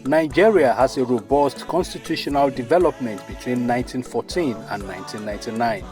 Nigeria has a robust constitutional development between 1914 and 1999.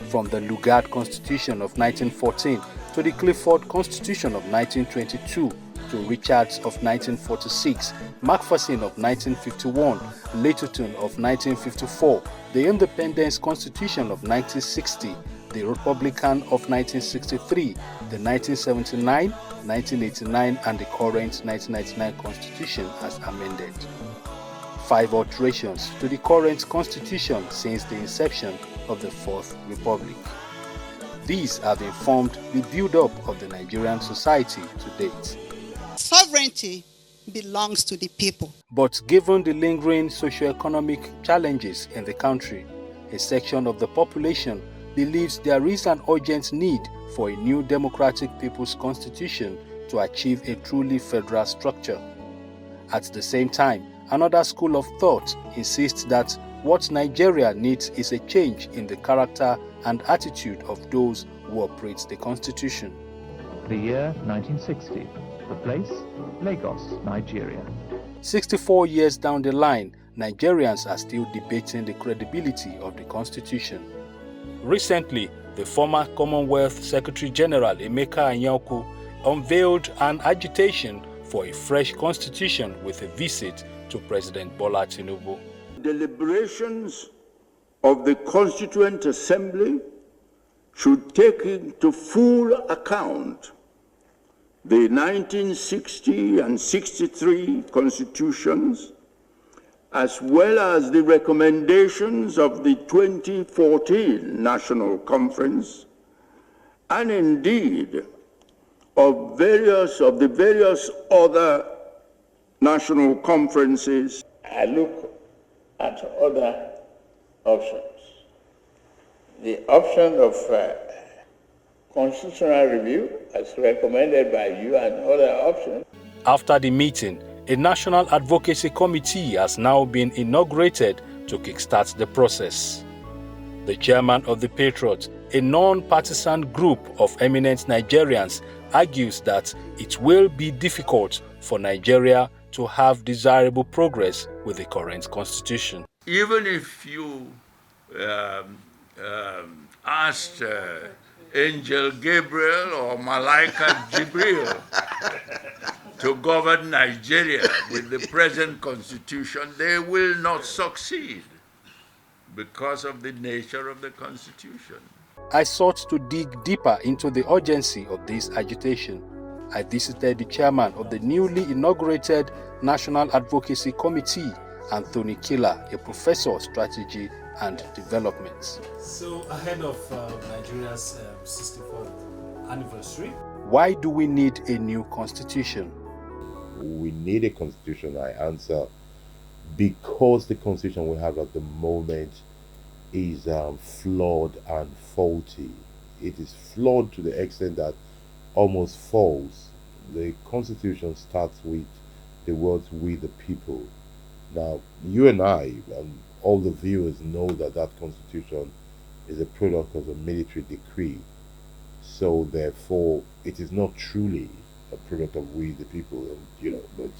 From the Lugard Constitution of 1914 to the Clifford Constitution of 1922 to Richards of 1946, Macpherson of 1951, Littleton of 1954, the Independence Constitution of 1960, the Republican of 1963, the 1979, 1989 and the current 1999 Constitution as amended. 5 alterations to the current Constitution since the inception of the Fourth Republic. These have informed the build-up of the Nigerian society to date. Sovereignty belongs to the people. But given the lingering socio-economic challenges in the country, a section of the population believes there is an urgent need for a new democratic people's constitution to achieve a truly federal structure. At the same time, another school of thought insists that what Nigeria needs is a change in the character and attitude of those who operate the constitution. The year 1960. The place? Lagos, Nigeria. 64 years down the line, Nigerians are still debating the credibility of the constitution. Recently, the former Commonwealth Secretary General Emeka Anyaoku unveiled an agitation for a fresh constitution with a visit to President Bola Tinubu. Deliberations of the Constituent Assembly should take into full account the 1960 and 63 constitutions, as well as the recommendations of the 2014 National Conference, and indeed of the various other national conferences. I look at other options. The option of constitutional review, as recommended by you, and other options. After the meeting, a National Advocacy Committee has now been inaugurated to kickstart the process. The chairman of the Patriots, a non-partisan group of eminent Nigerians, argues that it will be difficult for Nigeria to have desirable progress with the current constitution. Even if you asked Angel Gabriel or Malaika Jibril to govern Nigeria with the present constitution, they will not succeed because of the nature of the constitution. I sought to dig deeper into the urgency of this agitation. I visited the chairman of the newly inaugurated National Advocacy Committee, Anthony Killer, a professor of strategy and development. So ahead of Nigeria's 64th anniversary, why do we need a new constitution? We need a constitution, I answer, because the constitution we have at the moment is flawed and faulty. It is flawed to the extent that almost false. The constitution starts with the words "we the people." Now, you and I and all the viewers know that that constitution is a product of a military decree. So therefore, it is not truly a product of we the people. And but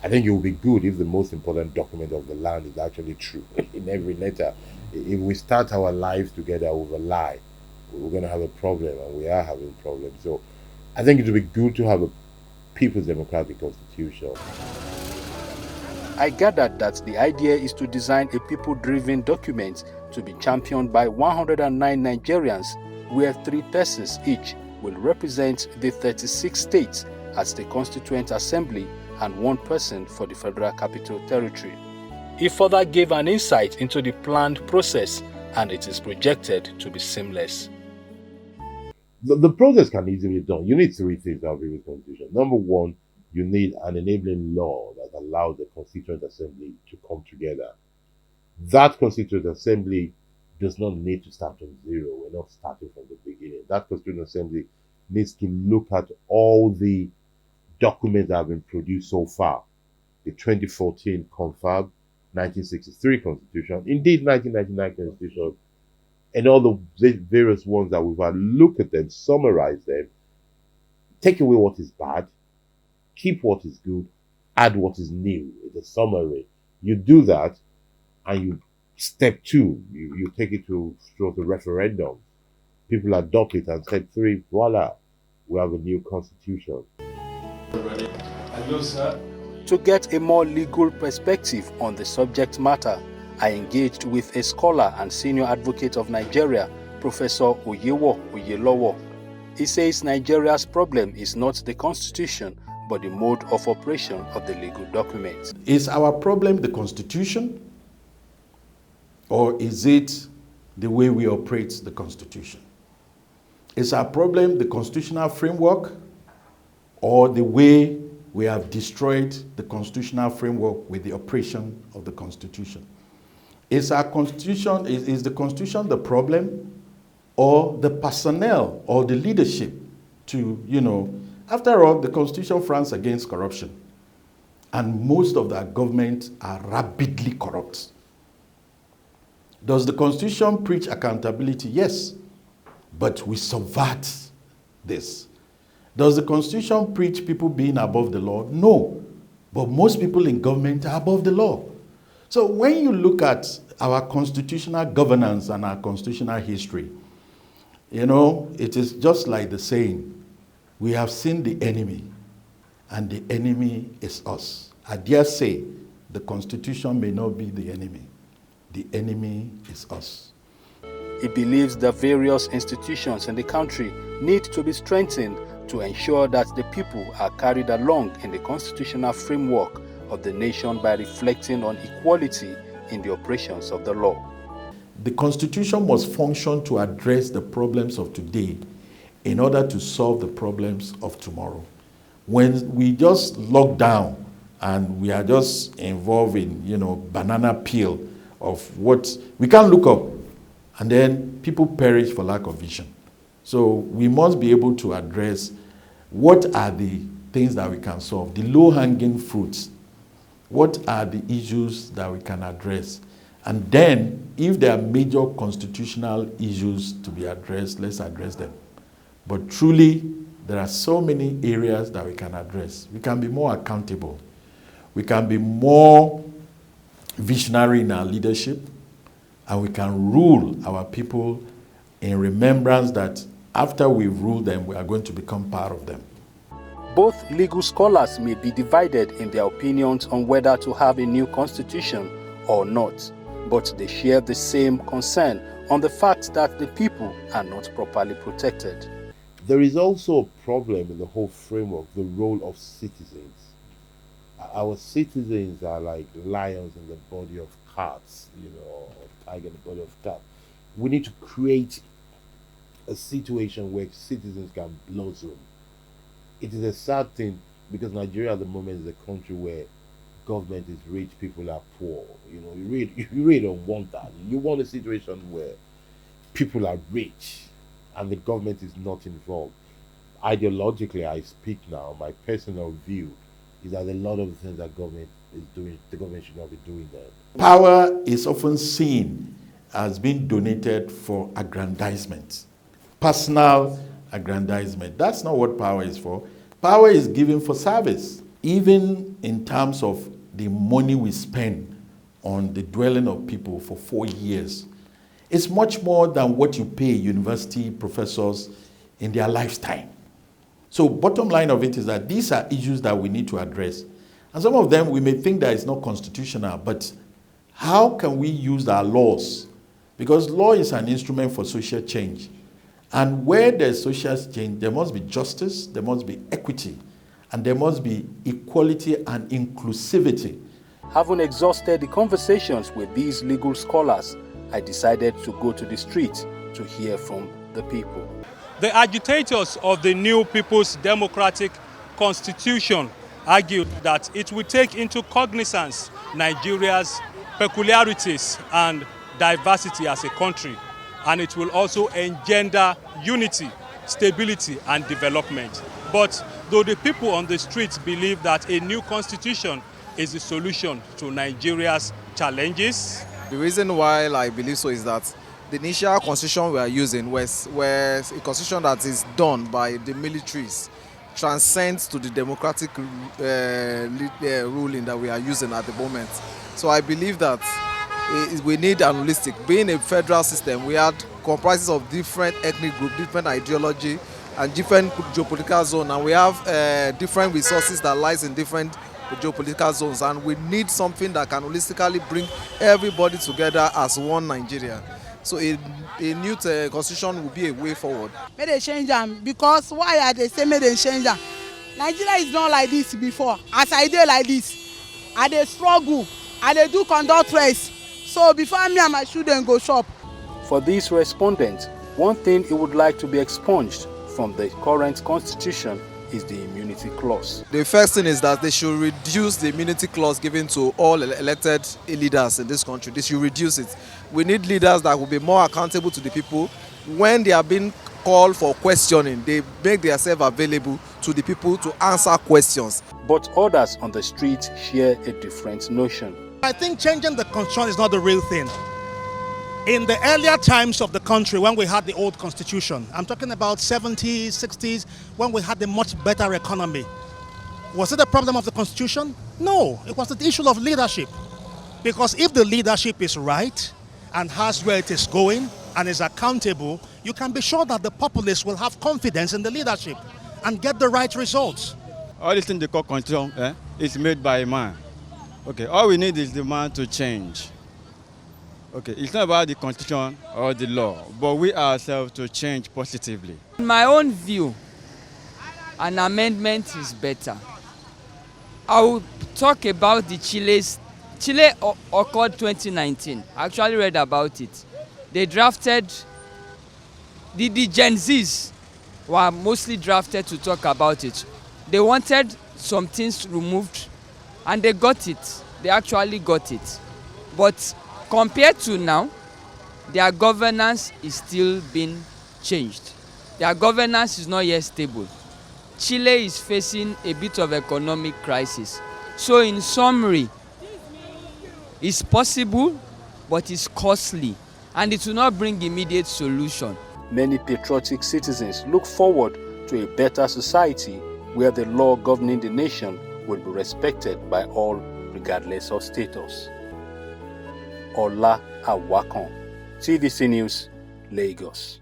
I think it would be good if the most important document of the land is actually true in every letter. If we start our lives together with a lie, we're going to have a problem, and we are having problems. So I think it would be good to have a People's Democratic Constitution. I gathered that the idea is to design a people-driven document to be championed by 109 Nigerians, where 3 persons each will represent the 36 states as the Constituent Assembly and 1 person for the Federal Capital Territory. He further gave an insight into the planned process, and it is projected to be seamless. The process can easily be done. You need 3 things to have a constitution. Number 1, you need an enabling law that allows the Constituent Assembly to come together. That Constituent Assembly does not need to start from zero. We're not starting from the beginning. That Constituent Assembly needs to look at all the documents that have been produced so far. The 2014 Confab, 1963 Constitution, indeed 1999 Constitution, and all the various ones that we've had. Look at them, summarize them, take away what is bad, keep what is good, add what is new. It's a summary. You do that, and you step two, you take it to the referendum. People adopt it, and step three, voila, we have a new constitution. Hello, sir. To get a more legal perspective on the subject matter, I engaged with a scholar and senior advocate of Nigeria, Professor Oyewo Oyelowo. He says Nigeria's problem is not the constitution, but the mode of operation of the legal document. Is our problem the constitution, or is it the way we operate the constitution? Is our problem the constitutional framework, or the way we have destroyed the constitutional framework with the operation of the constitution? Is our constitution, is the constitution the problem, or the personnel or the leadership to, after all, the constitution frowns against corruption, and most of our governments are rapidly corrupt. Does the constitution preach accountability? Yes, but we subvert this. Does the constitution preach people being above the law? No, but most people in government are above the law. So when you look at our constitutional governance and our constitutional history, it is just like the saying, we have seen the enemy, and the enemy is us. I dare say, the constitution may not be the enemy. The enemy is us. He believes that various institutions in the country need to be strengthened to ensure that the people are carried along in the constitutional framework of the nation by reflecting on equality in the operations of the law. The constitution must function to address the problems of today in order to solve the problems of tomorrow. When we just lock down and we are just involved in, banana peel of what we can't look up, and then people perish for lack of vision. So we must be able to address what are the things that we can solve, the low-hanging fruits. What are the issues that we can address? And then, if there are major constitutional issues to be addressed, let's address them. But truly, there are so many areas that we can address. We can be more accountable. We can be more visionary in our leadership, and we can rule our people in remembrance that after we've ruled them, we are going to become part of them. Both legal scholars may be divided in their opinions on whether to have a new constitution or not, but they share the same concern on the fact that the people are not properly protected. There is also a problem in the whole framework, the role of citizens. Our citizens are like lions in the body of cats, or tiger in the body of cat. We need to create a situation where citizens can blossom. It is a sad thing because Nigeria at the moment is a country where government is rich, people are poor. You really don't want that. You want a situation where people are rich and the government is not involved. Ideologically, I speak now, my personal view is that a lot of the things that government is doing, the government should not be doing that. Power is often seen as being donated for aggrandizement, personal aggrandizement. That's not what power is for. Power is given for service. Even in terms of the money we spend on the dwelling of people for 4 years, it's much more than what you pay university professors in their lifetime. So bottom line of it is that these are issues that we need to address. And some of them we may think that it's not constitutional, but how can we use our laws? Because law is an instrument for social change. And where there's social change, there must be justice, there must be equity, and there must be equality and inclusivity. Having exhausted the conversations with these legal scholars, I decided to go to the street to hear from the people. The agitators of the new People's Democratic Constitution argued that it will take into cognizance Nigeria's peculiarities and diversity as a country, and it will also engender unity, stability, and development. But though the people on the streets believe that a new constitution is the solution to Nigeria's challenges, the reason why I believe so is that the initial constitution we are using was a constitution that is done by the militaries, transcends to the democratic ruling that we are using at the moment. So I believe that we need an holistic. Being a federal system, we had comprises of different ethnic groups, different ideology, and different geopolitical zones, and we have different resources that lies in different geopolitical zones, and we need something that can holistically bring everybody together as one Nigeria. So a new constitution will be a way forward. May they change them, because why are they saying may they change them? Nigeria is not like this before. As I did like this, I dey struggle, I dey do conduct race. So before me and my children go shop. For these respondents, one thing he would like to be expunged from the current constitution is the immunity clause. The first thing is that they should reduce the immunity clause given to all elected leaders in this country. They should reduce it. We need leaders that will be more accountable to the people. When they are being called for questioning, they make themselves available to the people to answer questions. But others on the street share a different notion. I think changing the constitution is not the real thing. In the earlier times of the country, when we had the old constitution, I'm talking about 70s, 60s, when we had a much better economy, was it a problem of the constitution? No, it was the issue of leadership. Because if the leadership is right and has where it is going and is accountable, you can be sure that the populace will have confidence in the leadership and get the right results. All this thing they call constitution is made by a man. Okay, all we need is the man to change. Okay, it's not about the constitution or the law, but we ourselves to change positively. In my own view, an amendment is better. I will talk about the Chile occurred 2019. I actually read about it. They drafted, the Gen Zs were mostly drafted to talk about it. They wanted some things removed and they got it. They actually got it. But compared to now, their governance is still being changed. Their governance is not yet stable. Chile is facing a bit of economic crisis. So in summary, it's possible, but it's costly, and it will not bring immediate solution. Many patriotic citizens look forward to a better society where the law governing the nation will be respected by all regardless of status. Ola Awakan, TVC News, Lagos.